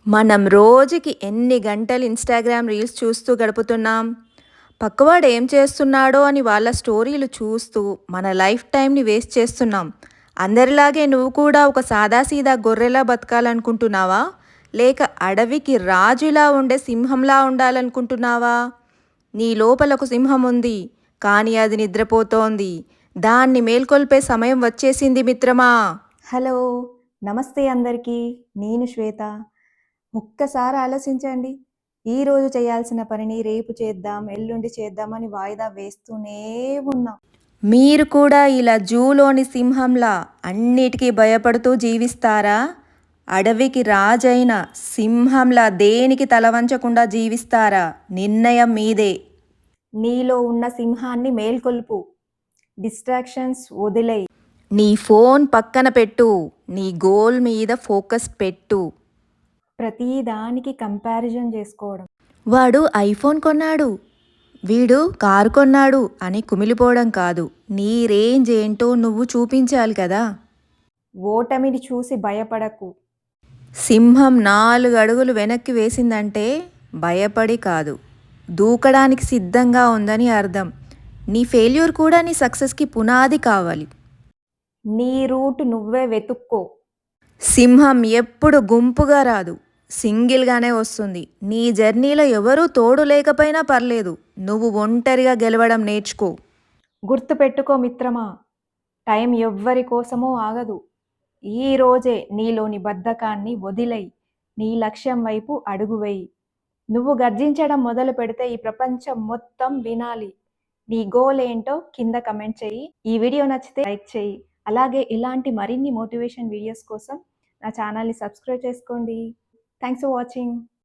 మనం రోజుకి ఎన్ని గంటలు ఇన్‌స్టాగ్రామ్ రీల్స్ చూస్తూ గడుపుతున్నాం. పక్కవాడు ఏం చేస్తున్నాడో అని వాళ్ళ స్టోరీలు చూస్తూ మన లైఫ్ టైమ్‌ని వేస్ట్ చేస్తున్నాం. అందరిలాగే నువ్వు కూడా ఒక సాదాసీదా గొర్రెలా బతకాలనుకుంటున్నావా? లేక అడవికి రాజులా ఉండే సింహంలా ఉండాలనుకుంటున్నావా? నీ లోపల ఒక సింహం ఉంది. కానీ అది నిద్రపోతోంది. దాన్ని మేల్కొల్పే సమయం వచ్చేసింది మిత్రమా. హలో! నమస్తే అందరికీ. నేను శ్వేత. ఒక్కసారి ఆలోచించండి. ఈరోజు చేయాల్సిన పనిని రేపు చేద్దాం, ఎల్లుండి చేద్దామని వాయిదా వేస్తూనే ఉన్నాం. మీరు కూడా ఇలా జూలోని సింహంలా అన్నిటికీ భయపడుతూ జీవిస్తారా? అడవికి రాజైన సింహంలా దేనికి తలవంచకుండా జీవిస్తారా? నిర్ణయం మీదే. నీలో ఉన్న సింహాన్ని మేల్కొల్పు. డిస్ట్రాక్షన్స్ వదిలేయ్. నీ ఫోన్ పక్కన పెట్టు. నీ గోల్ మీద ఫోకస్ పెట్టు. ప్రతి దానికి కంపారిజన్ చేసుకోవడం. వాడు ఐఫోన్ కొన్నాడు, వీడు కారు కొన్నాడు అని కుమిలిపోవడం కాదు. నీ రేంజ్ ఏంటో నువ్వు చూపించాలి కదా. ఓటమిని చూసి భయపడకు. సింహం 4 అడుగులు వెనక్కి వేసిందంటే భయపడి కాదు, దూకడానికి సిద్ధంగా ఉందని అర్థం. నీ ఫెయిల్యూర్ కూడా నీ సక్సెస్కి పునాది కావాలి. నీ రూట్ నువ్వే వెతుక్కో. సింహం ఎప్పుడు గుంపుగా రాదు, సింగిల్గానే వస్తుంది. నీ జర్నీలో ఎవరూ తోడు లేకపోయినా పర్లేదు, నువ్వు ఒంటరిగా గెలవడం నేర్చుకో. గుర్తుపెట్టుకో మిత్రమా, టైం ఎవ్వరి కోసమో ఆగదు. ఈ రోజే నీలోని బద్ధకాన్ని వదిలేయ్. నీ లక్ష్యం వైపు అడుగు వెయ్యి. నువ్వు గర్జించడం మొదలు పెడితే ఈ ప్రపంచం మొత్తం వినాలి. నీ గోల్ ఏంటో కింద కమెంట్ చెయ్యి. ఈ వీడియో నచ్చితే లైక్ చెయ్యి. అలాగే ఇలాంటి మరిన్ని మోటివేషన్ వీడియోస్ కోసం నా ఛానల్ని సబ్స్క్రైబ్ చేసుకోండి. Thanks for watching.